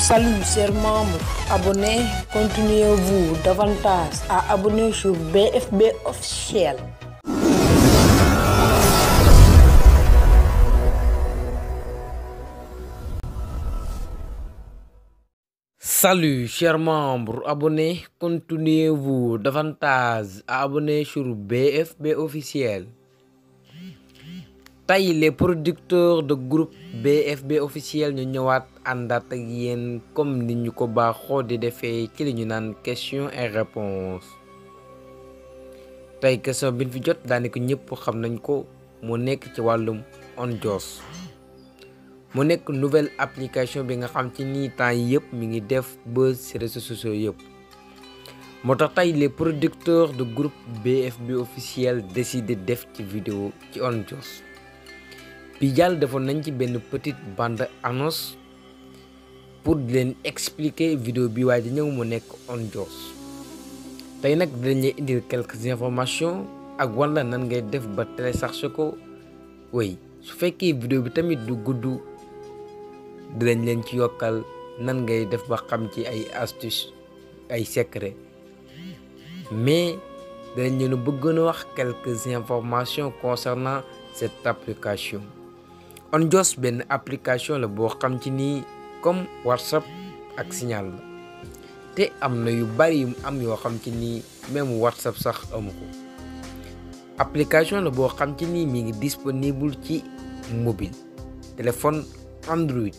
Salut chers membres, abonnez, continuez-vous davantage à abonner sur BFB officiel. Salut chers membres, abonnez, continuez-vous davantage à abonner sur BFB officiel. Tay les producteurs de groupe BFB officiel ñu ñëwaat àndaat ak yéen comme ni ñu ko baaxoo di defee ci li ñu naan question et réponse. Tay question bi ñu fi jot daanaka ñëpp xam nañ ko mu nekk ci wàllum OnJoss. mu nekk nouvelle application bi nga xam ci nii temps yi yëpp mi ngi def buzz ci réseaux sociaux yëpp. moo tax tey les producteurs de groupe BFB officiel décidé def ci vidéo ci OnJoss. bi jàll defoon nañ ci benn petite bande annonce pour di leen expliquer vidéo bi waaye di ñëw mu nekk OnJoss. tey nag dinañ leen indil quelques informations ak wala nan ngay def ba télécharger ko. oui su fekkee vidéo bi tamit du gudd dinañ leen ci yokkal nan ngay def ba xam ci ay astuces ay secret mais dinañ leen bëggoon a wax quelques informations concernant cette application. OnJoss benn application la boo xam ci nii comme WhatsApp ak Signal la te am na yu bari yu am yoo xam ci nii même WhatsApp sax amu ko. application la boo xam ci nii mi ngi disponible ci mobile téléphone Android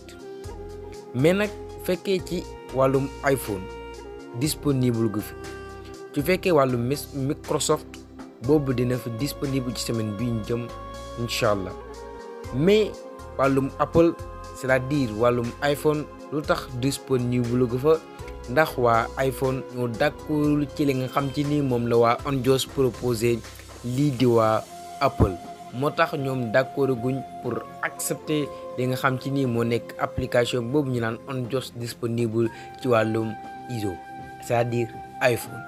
mais nag fekkee ci wàllum iPhone disponible gu fi su fekkee wàllum Microsoft boobu dina fi disponible ci semaine bi ñu jëm incha allah mais wàllum Apple c'est-à-dire wàllum iPhone lu tax disponible gu fa ndax waa iPhone ñoo d'accordul ci li nga xam ci ni moom la waa OnJoss proposé lii di waa Apple moo tax ñoom d'accord guñ pour accepter li nga xam ci ni moo nekk application boobu ñu naan OnJoss disponible ci wàllum iOS c'est-à-dire iPhone.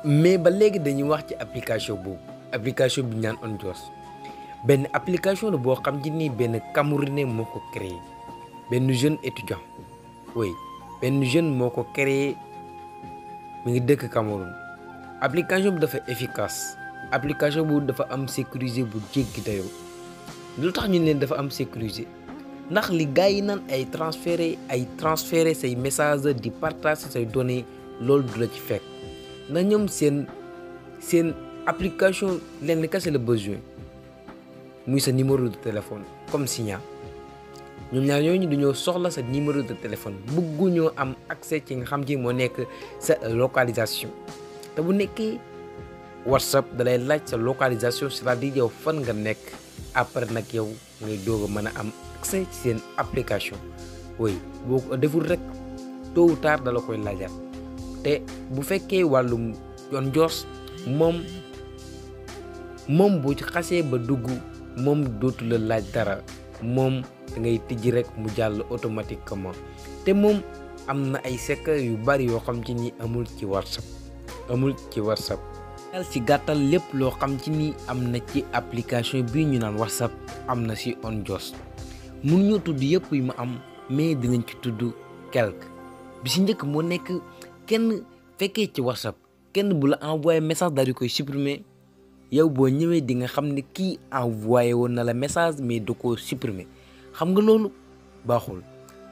mais ba léegi dañuy wax ci application boobu application bi ñu naan OnJoss benn application la boo xam ci ni benn Camerounais moo ko créé benn jeune étudiant. oui benn jeune moo ko créé mi ngi dëkk Cameroun. application bi dafa efficace application bu dafa am sécurisé bu jéggi dayoo. lu tax ñu leen dafa am sécurisé ndax li gars yi naan ay transférer say message di partager say données loolu du la ci fekk ndax ñoom seen application leen li kese la besoin muy sa numéro de téléphone comme Signal. ñoom ñaar ñooñu dañoo soxla sa numéro de téléphone bëgguñoo am accès ci nga xam ci moo nekk sa localisation te bu nekkee WhatsApp dalay laaj sa localisation c'est-à-dire yow fan nga nekk après nag yow ngay doog a mën a am accès ci seen application. oui boo ko deful rek tôt ou tard dala koy laajaat te bu fekkee wàllum OnJoss moom bu ci xasee ba dugg moom dootu la laaj dara moom da ngay tijji rek mu jàll automatiquement te moom am na ay secret yu bari yoo xam ci ni amul ci WhatsApp. daal ci gàttal lépp loo xam ci ni am na ci application bii ñu naan WhatsApp am na ci OnJoss. mun ñu tudd yëpp yu mu am mais dinañ ci tudd quelque bi ci njëkk moo nekk kenn fekkee ci WhatsApp kenn bu la envoyé message daal di koy supprimer yow boo ñëwee di nga xam ne kii envoyé woon na la message mais da koo supprimer. xam nga loolu baaxul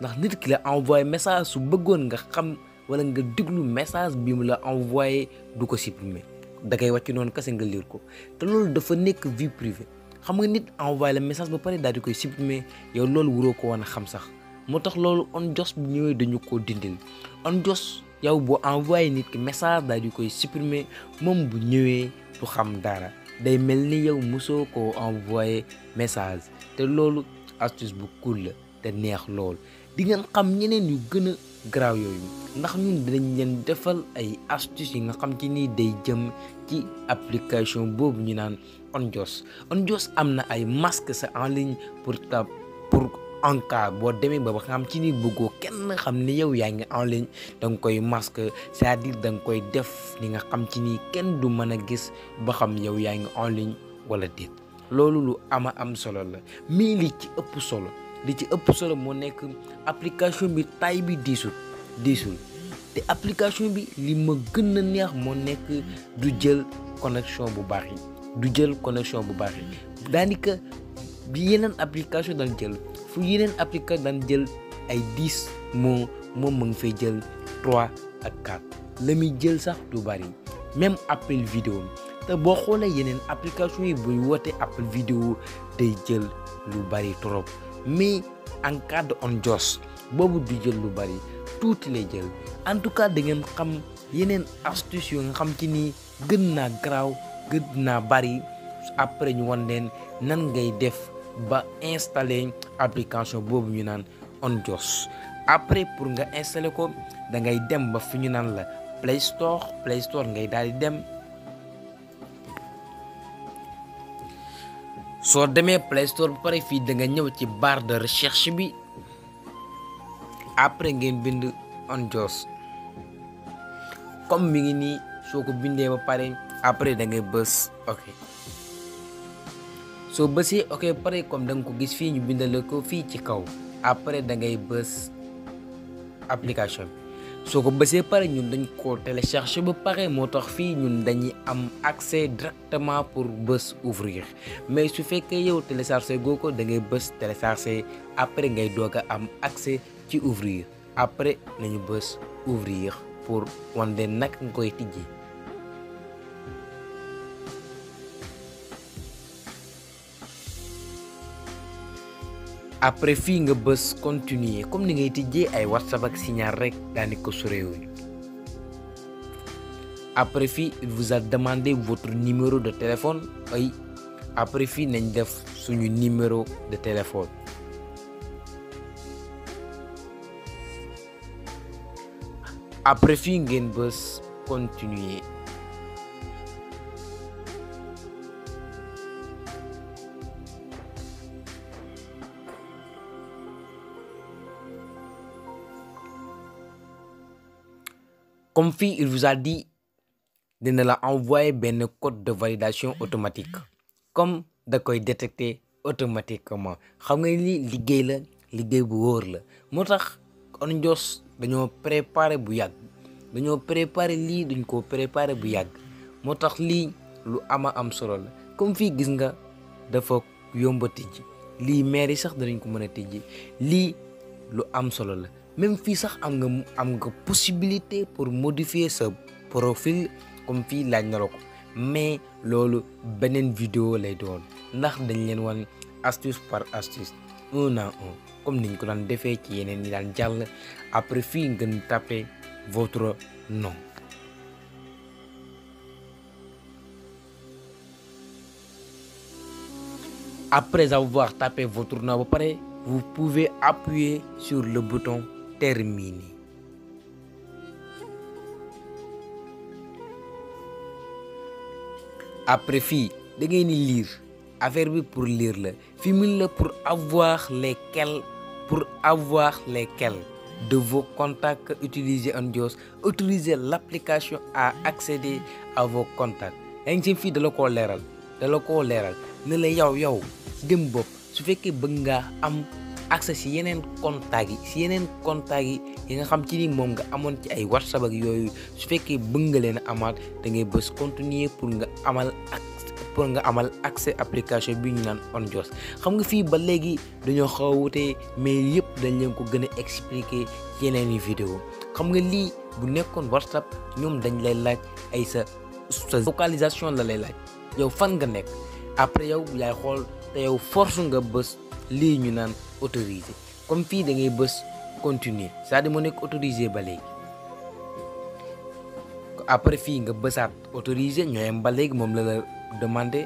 ndax nit ki la envoyé message su bëggoon nga xam wala nga déglu message bi mu la envoyé du ko supprimer da koy wàcc noonu kese nga lire ko te loolu dafa nekk vie privée. xam nga nit envoyé la message ba pare daal di koy supprimer yow loolu waroo ko woon a xam sax moo tax loolu OnJoss bu ñëwee dañu ko dindil. OnJoss yow boo envoyé nit ki message daal di koy supprimer moom bu ñëwee du xam dara day mel ni yow mosoo koo envoyé message te loolu astuce bu cool la te neex lool. di ngeen xam ñeneen yu gën a garaaw yooyu ndax ñun dinañ leen defal ay astuces yi nga xam ci ni day jëm ci application boobu ñu naan OnJoss. OnJoss am na ay masque sa en ligne pour en cas boo demee ba xam ci ni bëggoo kenn xam ni yow yaa ngi en ligne da nga koy masque c'est-à-dire da nga koy def li nga xam ci ni kenn du mën a gis ba xam yow yaa ngi en ligne wala déet. loolu lu am solo la mais li ci ëpp solo li ci ëpp solo moo nekk application bi taille bi diisul te application bi li ma gën a neex moo nekk du jël connexion bu baax yi daanaka bi yeneen application daan jël fu yeneen application daan jël ay 10 moom mu ngi fay jël 3 ak 4 la muy jël sax du bari même appel vidéo te boo xoolee yeneen application yi buy woote appel vidéo day jël lu bari trop mais en cas de OnJoss boobu du jël lu bari tuuti lay jël en tout cas da ngeen xam yeneen astuce yu nga xam ci ni gën naa garaaw gën naa bari après ñu wan leen nan ngay def ba installer application boobu ñu naan OnJoss. Après pour nga installer ko da ngay dem ba fi ñu naan la Play Store ngay daal di dem soo demee Play Store ba pare fii da nga ñëw ci barre de recherche bi après ngeen bind OnJoss comme mi ngi nii soo ko bindee ba pare après da ngay bës ok soo bësee ok pare comme da nga ko gis fii ñu bindale ko fii ci kaw après da ngay bës application bi soo ko bësee pare ñun dañ ko télécharger ba pare moo tax fii ñun dañuy am accès directement pour bës ouvrir mais su fekkee yow télécharger goo ko da ngay bës télécharger après ngay doog a am accès ci ouvrir après nañu bës ouvrir pour wan leen nag nga koy tijji. Après fii nga bës continuer comme ni ngay tijjee ay WhatsApp ak Signal rek daani ko sorewuñu. Après fii il vous a demandé votre numéro de téléphone ay après fii nañ def suñu numéro de téléphone. Après fii ngeen bës continuer. Comme fii il vous a dit dina la envoyer benn code de validation automatique comme da koy détecter automatiquement xam nga ni liggéey bu wóor la moo tax OnJoss dañoo préparer bu yàgg dañ ko préparer bu yàgg moo tax lii lu am solo la comme fii gis nga dafa yomba tijji lii maire yi sax danañ ko mën a tijji lii lu am solo la même fii sax am nga possibilité pour modifier sa profil comme fii laaj na la ko mais loolu beneen vidéo lay doon ndax dañ leen wan astuce par astuce un à un comme niñ ko daan defee ci yeneen yi daan jàll après fii ngeen taper votre nom. Après avoir tapé votre nom ba pare vous pouvez appuyer sur le bouton terminer. Après fii da ngeen di lire affaire bi pour lire la fii mun la pour avoir lesquels de vos contacts utiliser OnJoss utilisez l'application à accéder à vos contacts. yaa ngi seen fii da la koo leeral ne la yow dem bopp su fekkee bëgg nga am accès si yeneen contacts yi nga xam ci ni moom nga amoon ci ay WhatsApp ak yooyu su fekkee bëgg nga leen amaat da ngay bës continuer pour nga amal accès application bi ñu naan OnJoss xam nga fii ba léegi dañoo xaw a wute mais yëpp dañ leen ko gën a expliquer yeneen i vidéo xam nga lii bu nekkoon WhatsApp ñoom dañ lay laaj ay sa localisation la lay laaj yow fan nga nekk après yow yaay xool te yow force nga bës lii ñu naan autorisé comme fii da ngay bës continuer c'est-à-dire moo nekk autorisé ba léegi après fii nga bësaat autorisé ñooyam ba léegi moom la demandé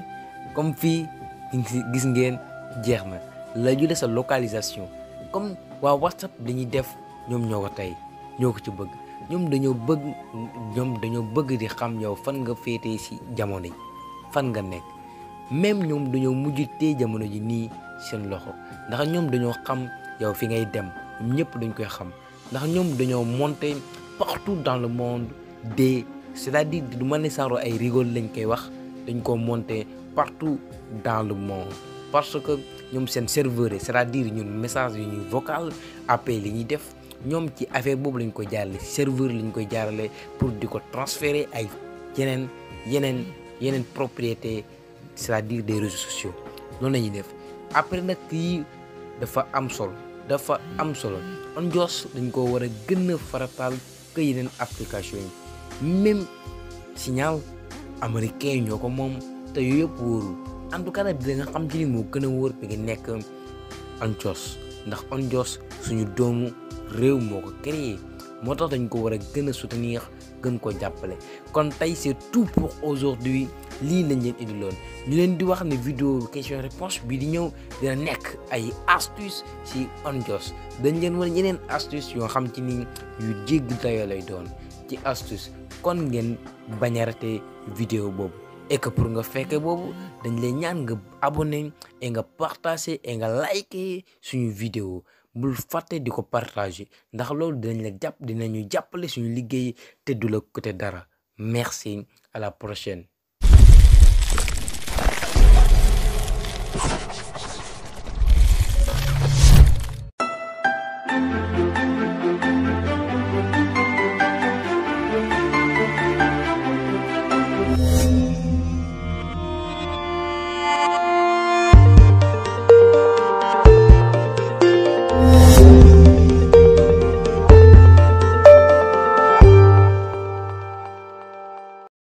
comme fii gis ngeen jeex na la ju sa localisation comme waa WhatsApp dañuy def ñoom ñoo ko tey ñoo ko ci bëgg ñoom dañoo bëgg di xam yow fan nga féetee ci jamono ji fan nga nekk même ñoom dañoo mujj tee jamono ji nii seen loxo ndax ñoom dañoo xam yow fi ngay dem ñoom ñëpp dañ koy xam ndax ñoom dañoo monter partout dans le monde c'est-à-dire du ma ne saro ay rigole lañ koy wax dañ ko monter partout dans le monde parce que ñoom seen serveur yi c'est-à-dire ñun message yi ñuy vocal appel yi ñuy def ñoom ci affaire boobu lañ koy jaarale serveur lañ koy jaarale pour di ko transférer ay yeneen propriété c'est-à-dire des réseaux sociaux noonu la ñuy def après nag yi dafa am solo Onjoos dañ ko war a gën a farataal que yeneen application yi même Signal américain yi ñoo ko moom te yooyu yëpp wóorul en tout cas nag da nga xam ci ni moo gën a wóor bi nga nekk Onjoos ndax Onjoos suñu doomu réew moo ko créé moo tax dañ ko war a gën a soutenir gën ko jàppale kon tey c'est tout pour aujourd'hui lii lañ leen indiloon ñu leen di wax ne vidéo question réponse bi di ñëw dina nekk ay astuce ci Onjoos dañ leen wan yeneen astuce yoo xam ci ni yu jéggi dayoo lay doon ci astuce kon ngeen bañ a rater vidéo boobu et que pour nga fekke boobu dañ lay ñaan nga abonné et nga partager et nga liker suñu vidéo bul fàtte di ko partager ndax loolu dinañu jàppale suñu liggéey te du la côté dara merci à la prochaine.